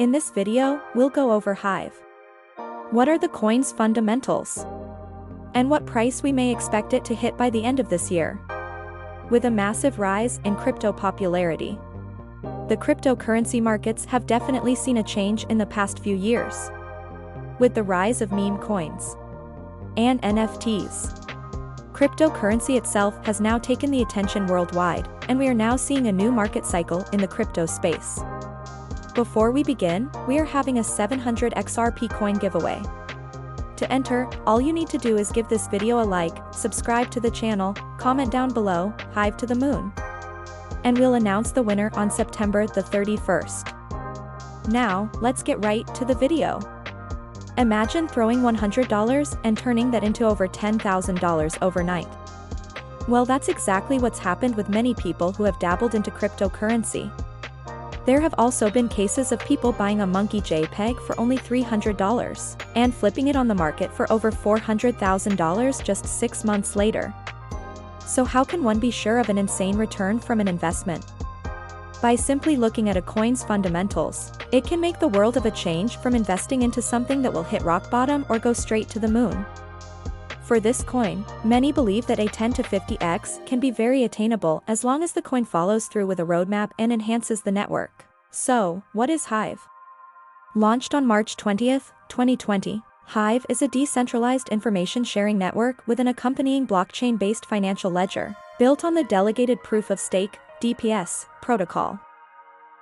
In this video, we'll go over Hive. What are the coin's fundamentals? And what price we may expect it to hit by the end of this year? With a massive rise in crypto popularity, the cryptocurrency markets have definitely seen a change in the past few years. With the rise of meme coins and NFTs, cryptocurrency itself has now taken the attention worldwide, and we are now seeing a new market cycle in the crypto space. Before we begin, we are having a 700 XRP coin giveaway. To enter, all you need to do is give this video a like, subscribe to the channel, comment down below, Hive to the moon. And we'll announce the winner on September the 31st. Now, let's get right to the video. Imagine throwing $100 and turning that into over $10,000 overnight. Well, that's exactly what's happened with many people who have dabbled into cryptocurrency. There have also been cases of people buying a monkey JPEG for only $300 and flipping it on the market for over $400,000 just 6 months later. So how can one be sure of an insane return from an investment? By simply looking at a coin's fundamentals, it can make the world of a change from investing into something that will hit rock bottom or go straight to the moon. For this coin, many believe that a 10 to 50x can be very attainable as long as the coin follows through with a roadmap and enhances the network. So, what is Hive? Launched on March 20th, 2020, Hive is a decentralized information sharing network with an accompanying blockchain-based financial ledger, built on the Delegated Proof of Stake (DPS) protocol.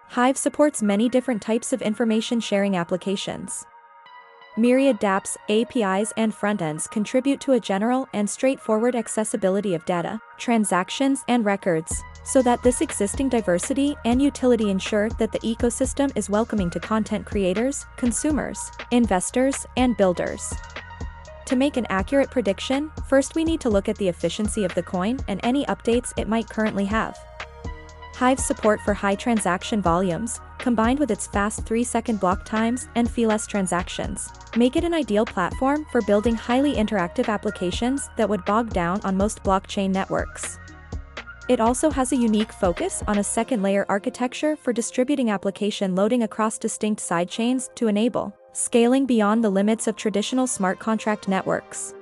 Hive supports many different types of information sharing applications. Myriad dApps, APIs and front-ends contribute to a general and straightforward accessibility of data, transactions and records, so that this existing diversity and utility ensure that the ecosystem is welcoming to content creators, consumers, investors, and builders. To make an accurate prediction, first we need to look at the efficiency of the coin and any updates it might currently have. Hive's support for high transaction volumes, combined with its fast 3-second block times and fee-less transactions, make it an ideal platform for building highly interactive applications that would bog down on most blockchain networks. It also has a unique focus on a second-layer architecture for distributing application loading across distinct sidechains to enable scaling beyond the limits of traditional smart contract networks.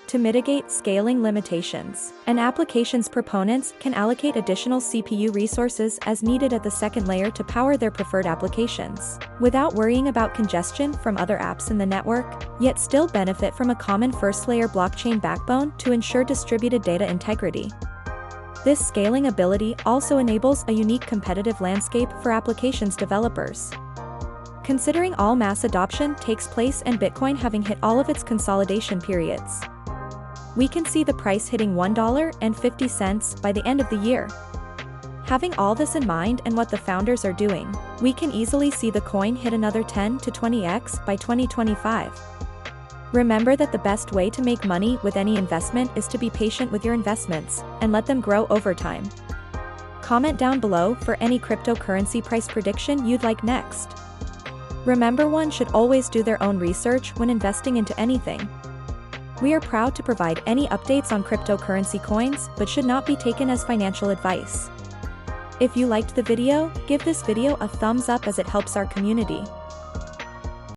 To mitigate scaling limitations, an application's proponents can allocate additional CPU resources as needed at the second layer to power their preferred applications, without worrying about congestion from other apps in the network, yet still benefit from a common first-layer blockchain backbone to ensure distributed data integrity. This scaling ability also enables a unique competitive landscape for applications developers. Considering all mass adoption takes place and Bitcoin having hit all of its consolidation periods, we can see the price hitting $1.50 by the end of the year. Having all this in mind and what the founders are doing, we can easily see the coin hit another 10 to 20x by 2025. Remember that the best way to make money with any investment is to be patient with your investments and let them grow over time. Comment down below for any cryptocurrency price prediction you'd like next. Remember, one should always do their own research when investing into anything. We are proud to provide any updates on cryptocurrency coins, but should not be taken as financial advice. If you liked the video, give this video a thumbs up as it helps our community.